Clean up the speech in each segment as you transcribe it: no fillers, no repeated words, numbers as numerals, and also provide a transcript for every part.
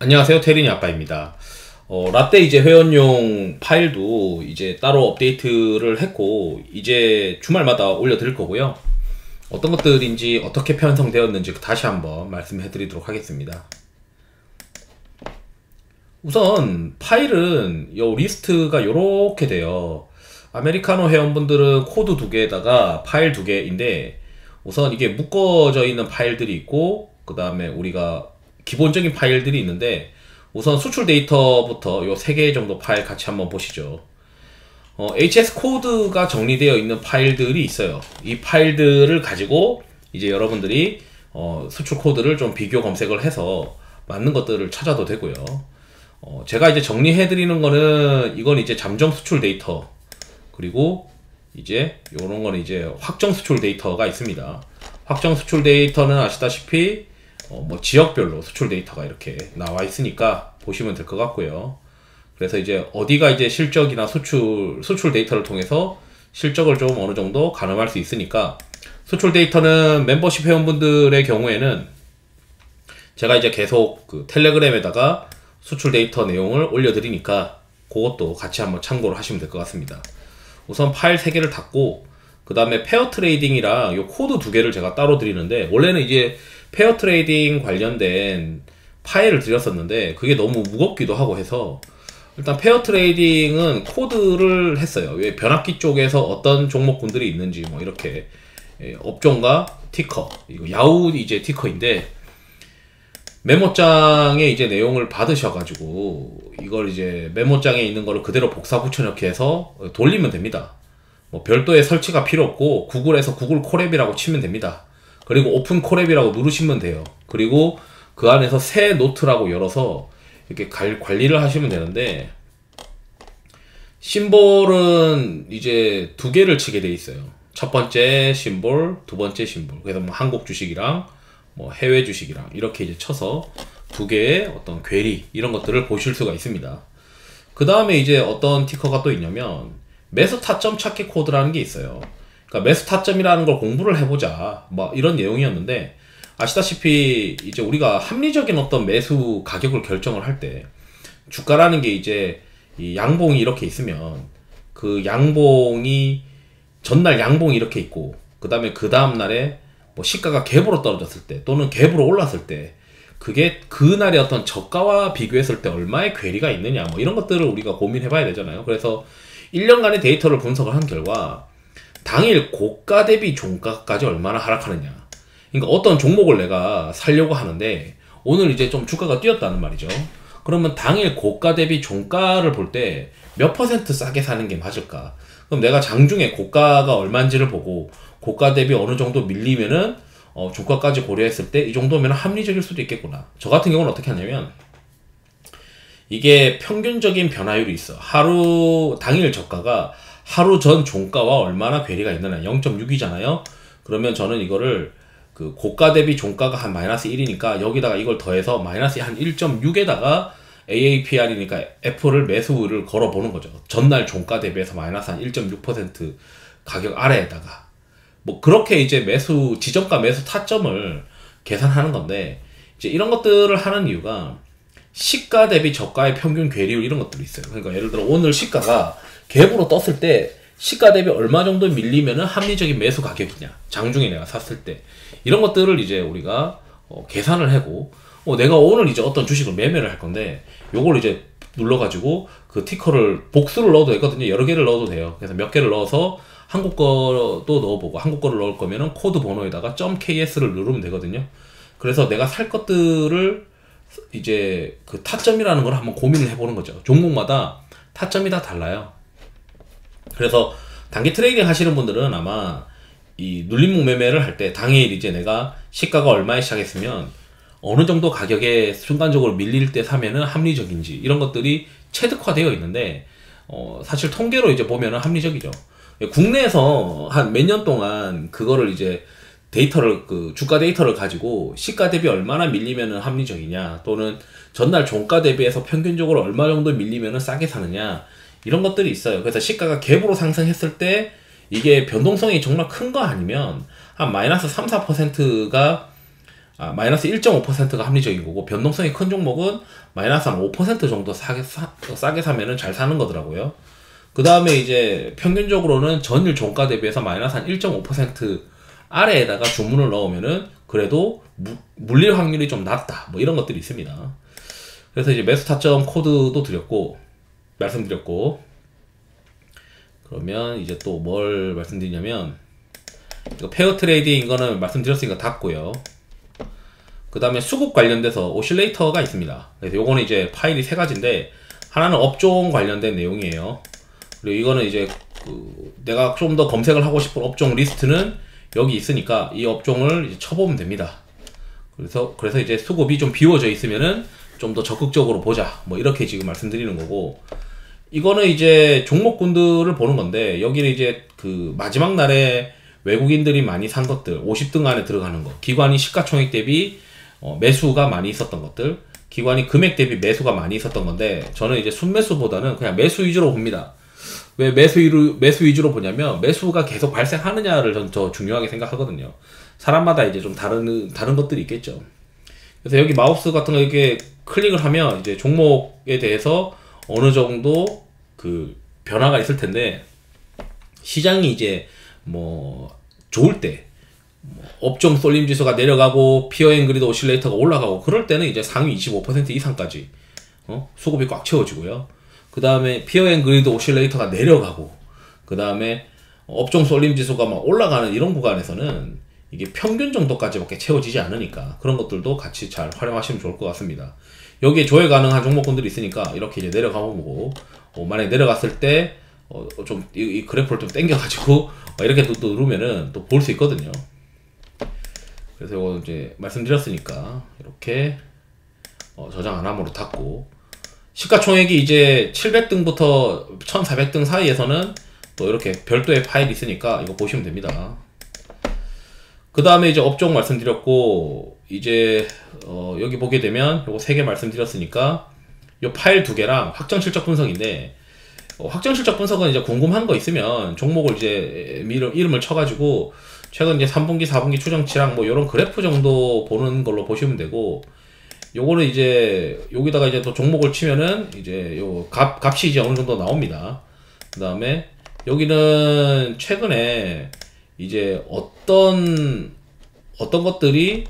안녕하세요, 태린이 아빠입니다. 라떼 이제 회원용 파일도 이제 따로 업데이트를 했고, 이제 주말마다 올려드릴 거고요. 어떤 것들인지 어떻게 편성되었는지 다시 한번 말씀해 드리도록 하겠습니다. 우선 파일은 요 리스트가 요렇게 돼요. 아메리카노 회원분들은 코드 2개에다가 파일 2개인데, 우선 이게 묶어져 있는 파일들이 있고, 그 다음에 우리가 기본적인 파일들이 있는데, 우선 수출 데이터부터 요 3개 정도 파일 같이 한번 보시죠. HS 코드가 정리되어 있는 파일들이 있어요. 이 파일들을 가지고 이제 여러분들이 수출 코드를 좀 비교 검색을 해서 맞는 것들을 찾아도 되고요. 제가 이제 정리해 드리는 거는, 이건 이제 잠정 수출 데이터, 그리고 이제 요런 거는 이제 확정 수출 데이터가 있습니다. 확정 수출 데이터는 아시다시피 뭐 지역별로 수출 데이터가 이렇게 나와 있으니까 보시면 될 것 같고요. 그래서 이제 어디가 이제 실적이나 수출 데이터를 통해서 실적을 좀 어느 정도 가늠할 수 있으니까, 수출 데이터는 멤버십 회원분들의 경우에는 제가 이제 계속 그 텔레그램에다가 수출 데이터 내용을 올려드리니까 그것도 같이 한번 참고를 하시면 될 것 같습니다. 우선 파일 3개를 닫고, 그 다음에 페어 트레이딩이랑 요 코드 2개를 제가 따로 드리는데, 원래는 이제 페어 트레이딩 관련된 파일을 드렸었는데 그게 너무 무겁기도 하고 해서 일단 페어 트레이딩은 코드를 했어요. 왜 변압기 쪽에서 어떤 종목군들이 있는지 뭐 이렇게 업종과 티커, 이거 야후 이제 티커인데, 메모장에 이제 내용을 받으셔가지고 이걸 이제 메모장에 있는 거를 그대로 복사 붙여넣기 해서 돌리면 됩니다. 뭐 별도의 설치가 필요 없고 구글에서 구글 콜앱이라고 치면 됩니다. 그리고 오픈 콜앱이라고 누르시면 돼요. 그리고 그 안에서 새 노트라고 열어서 이렇게 관리를 하시면 되는데, 심볼은 이제 2개를 치게 돼 있어요. 첫 번째 심볼, 두 번째 심볼. 그래서 뭐 한국 주식이랑 뭐 해외 주식이랑 이렇게 이제 쳐서 2개의 어떤 괴리 이런 것들을 보실 수가 있습니다. 그 다음에 이제 어떤 티커가 또 있냐면 매수 타점 찾기 코드라는 게 있어요. 그러니까 매수 타점이라는 걸 공부를 해보자, 뭐 이런 내용이었는데, 아시다시피 이제 우리가 합리적인 어떤 매수 가격을 결정을 할 때, 주가라는 게 이제 이 양봉이 이렇게 있으면 그 양봉이 전날 양봉이 이렇게 있고, 그 다음에 그 다음날에 뭐 시가가 갭으로 떨어졌을 때 또는 갭으로 올랐을 때, 그게 그날의 어떤 저가와 비교했을 때 얼마의 괴리가 있느냐, 뭐 이런 것들을 우리가 고민해 봐야 되잖아요. 그래서 1년간의 데이터를 분석을 한 결과 당일 고가 대비 종가까지 얼마나 하락하느냐, 그러니까 어떤 종목을 내가 살려고 하는데 오늘 이제 좀 주가가 뛰었다는 말이죠. 그러면 당일 고가 대비 종가를 볼 때 몇 퍼센트 싸게 사는 게 맞을까? 그럼 내가 장중에 고가가 얼마인지를 보고 고가 대비 어느 정도 밀리면은 종가까지 고려했을 때 이 정도면 합리적일 수도 있겠구나. 저 같은 경우는 어떻게 하냐면, 이게 평균적인 변화율이 있어. 하루 당일 저가가 하루 전 종가와 얼마나 괴리가 있느냐, 0.6이잖아요 그러면 저는 이거를 그 고가 대비 종가가 한 마이너스 1이니까 여기다가 이걸 더해서 마이너스 한 1.6에다가 AAPR이니까 F를 매수를 걸어 보는 거죠. 전날 종가 대비해서 마이너스 한 1.6% 가격 아래에다가 뭐 그렇게 이제 매수 지점가 매수 타점을 계산하는 건데, 이제 이런 것들을 하는 이유가 시가 대비 저가의 평균 괴리율 이런 것들이 있어요. 그러니까 예를 들어 오늘 시가가 갭으로 떴을 때 시가 대비 얼마 정도 밀리면은 합리적인 매수 가격이냐, 장중에 내가 샀을 때 이런 것들을 이제 우리가 계산을 하고, 내가 오늘 이제 어떤 주식을 매매를 할 건데 요걸 이제 눌러가지고 그 티커를 복수를 넣어도 되거든요. 여러 개를 넣어도 돼요. 그래서 몇 개를 넣어서 한국 거도 넣어보고, 한국 거를 넣을 거면은 코드 번호에다가 .ks를 누르면 되거든요. 그래서 내가 살 것들을 이제 그 타점이라는 걸 한번 고민을 해보는 거죠. 종목마다 타점이 다 달라요. 그래서 단기 트레이딩 하시는 분들은 아마 이 눌림목 매매를 할 때 당일 이제 내가 시가가 얼마에 시작했으면 어느 정도 가격에 순간적으로 밀릴 때 사면은 합리적인지 이런 것들이 체득화되어 있는데, 사실 통계로 이제 보면은 합리적이죠. 국내에서 한 몇 년 동안 그거를 이제 데이터를 그 주가 데이터를 가지고 시가 대비 얼마나 밀리면은 합리적이냐, 또는 전날 종가 대비해서 평균적으로 얼마 정도 밀리면은 싸게 사느냐, 이런 것들이 있어요. 그래서 시가가 갭으로 상승했을 때 이게 변동성이 정말 큰 거 아니면 한 마이너스 3, 4%가 마이너스 1.5%가 합리적인 거고, 변동성이 큰 종목은 마이너스 한 5% 정도 싸게 사면은 잘 사는 거더라고요. 그 다음에 이제 평균적으로는 전일 종가 대비해서 마이너스 한 1.5% 아래에다가 주문을 넣으면은 그래도 물릴 확률이 좀 낮다, 뭐 이런 것들이 있습니다. 그래서 이제 매수 타점 코드도 말씀드렸고, 그러면 이제 또 뭘 말씀드리냐면, 이거 페어 트레이딩 이거는 말씀드렸으니까 닫고요. 그 다음에 수급 관련돼서 오실레이터가 있습니다. 그래서 요거는 이제 파일이 세 가지인데, 하나는 업종 관련된 내용이에요. 그리고 이거는 이제 내가 좀 더 검색을 하고 싶은 업종 리스트는 여기 있으니까 이 업종을 이제 쳐보면 됩니다. 그래서 이제 수급이 좀 비워져 있으면은 좀 더 적극적으로 보자, 뭐 이렇게 지금 말씀드리는 거고, 이거는 이제 종목군들을 보는 건데, 여기는 이제 그 마지막 날에 외국인들이 많이 산 것들, 50등 안에 들어가는 거, 기관이 시가총액 대비 매수가 많이 있었던 것들, 기관이 금액 대비 매수가 많이 있었던 건데, 저는 이제 순매수보다는 그냥 매수 위주로 봅니다. 왜 매수 위주로 보냐면, 매수가 계속 발생하느냐를 전 더 중요하게 생각하거든요. 사람마다 이제 좀 다른 것들이 있겠죠. 그래서 여기 마우스 같은 거 이렇게 클릭을 하면 이제 종목에 대해서 어느 정도 그 변화가 있을 텐데, 시장이 이제 뭐 좋을 때 업종 쏠림 지수가 내려가고 피어 앤 그리드 오실레이터가 올라가고 그럴 때는 이제 상위 25% 이상까지 수급이 꽉 채워지고요. 그 다음에 피어 앤 그리드 오실레이터가 내려가고, 그 다음에 업종 쏠림 지수가 막 올라가는 이런 구간에서는 이게 평균 정도까지밖에 채워지지 않으니까 그런 것들도 같이 잘 활용하시면 좋을 것 같습니다. 여기에 조회 가능한 종목군들이 있으니까 이렇게 이제 내려가보고, 만약에 내려갔을 때 좀 이 그래프를 좀 당겨가지고 이렇게 또 누르면은 또 볼 수 있거든요. 그래서 이거 이제 말씀드렸으니까 이렇게 저장 안 함으로 닫고, 시가총액이 이제 700등부터 1400등 사이에서는 또 이렇게 별도의 파일이 있으니까 이거 보시면 됩니다. 그 다음에 이제 업종 말씀드렸고, 이제 여기 보게 되면 요거 3개 말씀드렸으니까 요 파일 2개랑 확정 실적 분석인데, 확정 실적 분석은 이제 궁금한 거 있으면 종목을 이제 이름을 쳐가지고 최근 이제 3분기 4분기 추정치랑 뭐 요런 그래프 정도 보는 걸로 보시면 되고, 요거는 이제 여기다가 이제 또 종목을 치면은 이제 요 값이 이제 어느 정도 나옵니다. 그 다음에 여기는 최근에 이제 어떤 것들이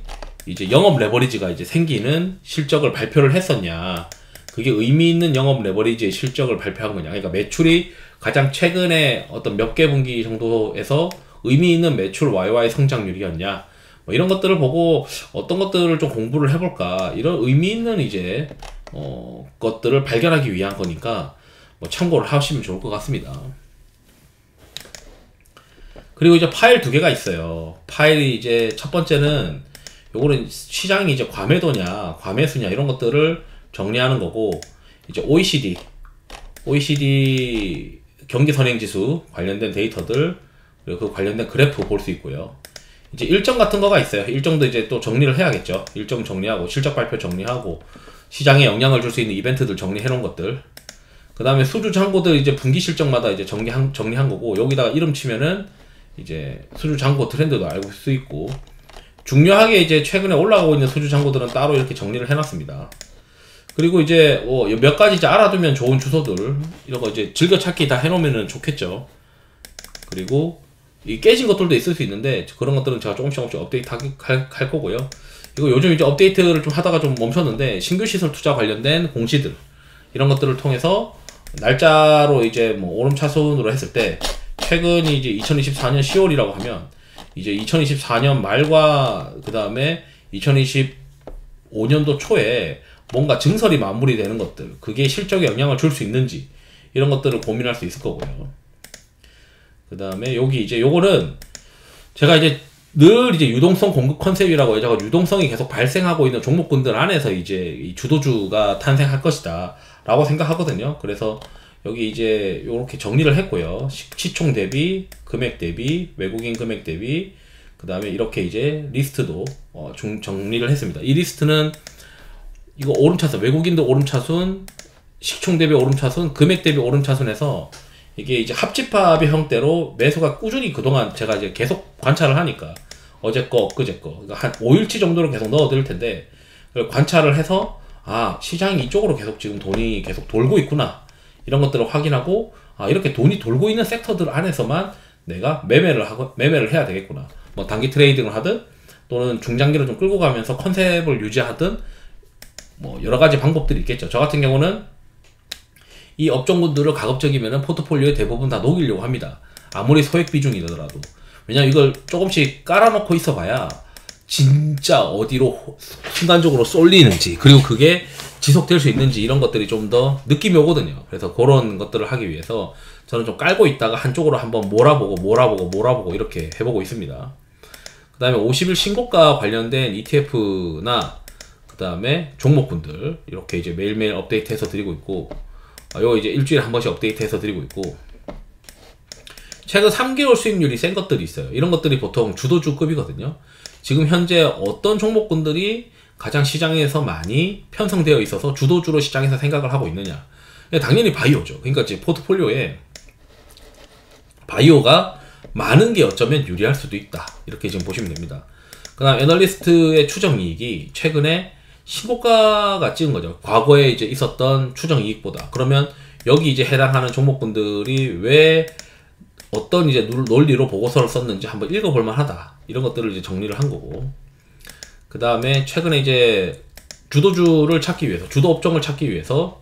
이제 영업 레버리지가 이제 생기는 실적을 발표를 했었냐, 그게 의미 있는 영업 레버리지의 실적을 발표한 거냐, 그러니까 매출이 가장 최근에 어떤 몇 개 분기 정도에서 의미 있는 매출 YY 성장률이었냐, 뭐 이런 것들을 보고 어떤 것들을 좀 공부를 해볼까, 이런 의미 있는 이제 것들을 발견하기 위한 거니까 뭐 참고를 하시면 좋을 것 같습니다. 그리고 이제 파일 2개가 있어요. 파일이 이제 첫 번째는 요거는 시장이 이제 과매도냐 과매수냐 이런 것들을 정리하는 거고, 이제 OECD 경기 선행지수 관련된 데이터들, 그리고 그 관련된 그래프 볼 수 있고요. 이제 일정 같은 거가 있어요. 일정도 이제 또 정리를 해야겠죠. 일정 정리하고, 실적 발표 정리하고, 시장에 영향을 줄 수 있는 이벤트들 정리해 놓은 것들. 그 다음에 수주 잔고들 이제 분기 실적마다 이제 정리한 거고, 여기다가 이름 치면은 이제 수주 잔고 트렌드도 알 수 있고, 중요하게 이제 최근에 올라가고 있는 수주 잔고들은 따로 이렇게 정리를 해놨습니다. 그리고 이제 몇 가지 이제 알아두면 좋은 주소들, 이런 거 이제 즐겨찾기 다 해놓으면 좋겠죠. 그리고 이 깨진 것들도 있을 수 있는데 그런 것들은 제가 조금씩 업데이트 할 거고요. 이거 요즘 이제 업데이트를 좀 하다가 좀 멈췄는데, 신규 시설 투자 관련된 공시들 이런 것들을 통해서 날짜로 이제 뭐 오름차순으로 했을 때, 최근이 이제 2024년 10월이라고 하면 이제 2024년 말과 그 다음에 2025년도 초에 뭔가 증설이 마무리되는 것들, 그게 실적에 영향을 줄 수 있는지 이런 것들을 고민할 수 있을 거고요. 그 다음에 여기 이제 요거는 제가 이제 늘 이제 유동성 공급 컨셉이라고 해서 유동성이 계속 발생하고 있는 종목군들 안에서 이제 이 주도주가 탄생할 것이다 라고 생각하거든요. 그래서 여기 이제 요렇게 정리를 했고요. 시총 대비, 금액 대비, 외국인 금액 대비, 그 다음에 이렇게 이제 리스트도 정리를 했습니다. 이 리스트는 이거 오름차순, 외국인도 오름차순, 시총 대비 오름차순, 금액 대비 오름차순에서 이게 이제 합집합의 형태로 매수가 꾸준히 그동안 제가 이제 계속 관찰을 하니까 어제 거, 엊그제 거. 그러니까 한 5일치 정도로 계속 넣어드릴 텐데, 관찰을 해서, 아, 시장이 이쪽으로 계속 지금 돈이 계속 돌고 있구나. 이런 것들을 확인하고, 아, 이렇게 돈이 돌고 있는 섹터들 안에서만 내가 매매를 해야 되겠구나. 뭐 단기 트레이딩을 하든, 또는 중장기로 좀 끌고 가면서 컨셉을 유지하든, 뭐 여러 가지 방법들이 있겠죠. 저 같은 경우는 이 업종군들을 가급적이면 포트폴리오에 대부분 다 녹이려고 합니다. 아무리 소액 비중이더라도. 왜냐면 이걸 조금씩 깔아놓고 있어봐야 진짜 어디로 순간적으로 쏠리는지, 그리고 그게 지속될 수 있는지, 이런 것들이 좀 더 느낌이 오거든요. 그래서 그런 것들을 하기 위해서 저는 좀 깔고 있다가 한쪽으로 한번 몰아보고 이렇게 해보고 있습니다. 그 다음에 50일 신고가 관련된 ETF나 그 다음에 종목군들 이렇게 이제 매일매일 업데이트해서 드리고 있고, 요거 이제 일주일에 한 번씩 업데이트해서 드리고 있고, 최근 3개월 수익률이 센 것들이 있어요. 이런 것들이 보통 주도주급이거든요. 지금 현재 어떤 종목군들이 가장 시장에서 많이 편성되어 있어서 주도주로 시장에서 생각을 하고 있느냐. 당연히 바이오죠. 그러니까 이제 포트폴리오에 바이오가 많은 게 어쩌면 유리할 수도 있다. 이렇게 지금 보시면 됩니다. 그 다음 애널리스트의 추정이익이 최근에 신고가가 찍은 거죠. 과거에 이제 있었던 추정이익보다. 그러면 여기 이제 해당하는 종목군들이 왜 어떤 이제 논리로 보고서를 썼는지 한번 읽어볼 만하다. 이런 것들을 이제 정리를 한 거고. 그 다음에 최근에 이제 주도주를 찾기 위해서, 주도 업종을 찾기 위해서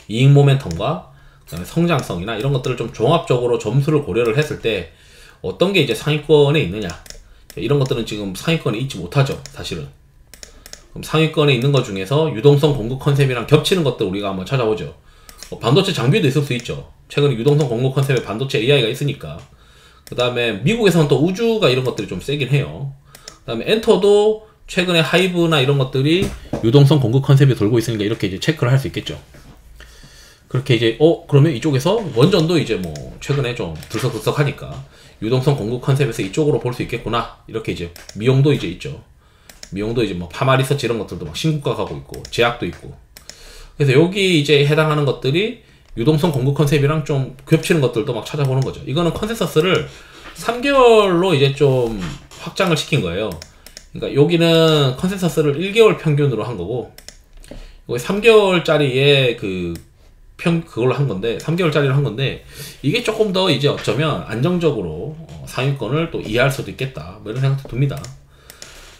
이익 모멘텀과 그 다음에 성장성이나 이런 것들을 좀 종합적으로 점수를 고려를 했을 때 어떤 게 이제 상위권에 있느냐. 이런 것들은 지금 상위권에 있지 못하죠, 사실은. 그럼 상위권에 있는 것 중에서 유동성 공급 컨셉이랑 겹치는 것들 우리가 한번 찾아보죠. 반도체 장비도 있을 수 있죠. 최근에 유동성 공급 컨셉에 반도체 AI가 있으니까. 그 다음에 미국에서는 또 우주가 이런 것들이 좀 세긴 해요. 그 다음에 엔터도 최근에 하이브나 이런 것들이 유동성 공급 컨셉이 돌고 있으니까 이렇게 이제 체크를 할 수 있겠죠. 그렇게 이제 그러면 이쪽에서 원전도 이제 뭐 최근에 좀 들썩들썩하니까 유동성 공급 컨셉에서 이쪽으로 볼 수 있겠구나. 이렇게 이제 미용도 이제 있죠. 미용도 이제 뭐 파마 리서치 이런 것들도 막 신고가 가고 있고 제약도 있고. 그래서 여기 이제 해당하는 것들이 유동성 공급 컨셉이랑 좀 겹치는 것들도 막 찾아보는 거죠. 이거는 컨센서스를 3개월로 이제 좀 확장을 시킨 거예요. 그러니까 여기는 컨센서스를 1개월 평균으로 한 거고, 여기 3개월짜리의 그걸로 한 건데, 3개월짜리로 한 건데, 이게 조금 더 이제 어쩌면 안정적으로 상위권을 또 이해할 수도 있겠다. 뭐 이런 생각도 듭니다.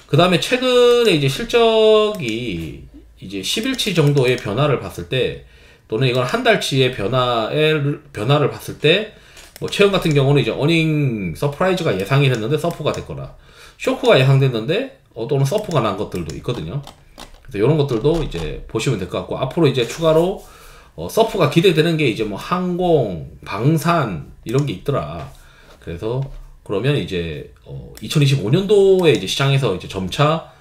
그 다음에 최근에 이제 실적이 이제 10일치 정도의 변화를 봤을 때, 또는 이건 한 달치의 변화를 봤을 때, 뭐 최근 같은 경우는 이제 어닝 서프라이즈가 예상이 됐는데 서프가 됐거나, 쇼크가 예상됐는데 또는 서프가 난 것들도 있거든요. 그래서 이런 것들도 이제 보시면 될 것 같고, 앞으로 이제 추가로 서프가 기대되는 게 이제 뭐 항공, 방산 이런 게 있더라. 그래서 그러면 이제 2025년도에 이제 시장에서 이제 점차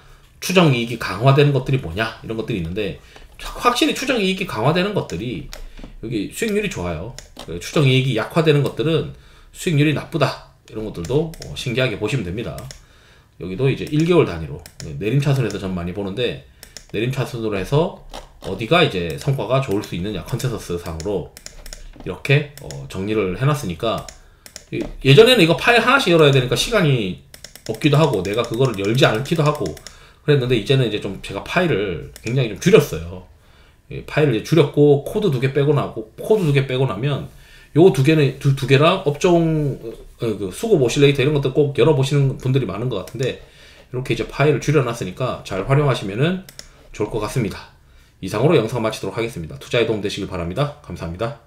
추정 이익이 강화되는 것들이 뭐냐, 이런 것들이 있는데, 확실히 추정 이익이 강화되는 것들이 여기 수익률이 좋아요. 추정 이익이 약화되는 것들은 수익률이 나쁘다. 이런 것들도 신기하게 보시면 됩니다. 여기도 이제 1개월 단위로 내림차순에서 전 많이 보는데, 내림차순으로 해서 어디가 이제 성과가 좋을 수 있느냐, 컨센서스 상으로 이렇게 정리를 해놨으니까, 예전에는 이거 파일 하나씩 열어야 되니까 시간이 없기도 하고 나가 그거를 열지 않기도 하고 그랬는데, 이제는 이제 좀 제가 파일을 굉장히 좀 줄였어요. 파일을 이제 줄였고, 코드 2개 빼고 나고, 코드 2개 빼고 나면 요거 2개는 두 개랑 업종 그 수급 오실레이터 이런 것들 꼭 열어보시는 분들이 많은 것 같은데, 이렇게 이제 파일을 줄여놨으니까 잘 활용하시면은 좋을 것 같습니다. 이상으로 영상 마치도록 하겠습니다. 투자에 도움 되시길 바랍니다. 감사합니다.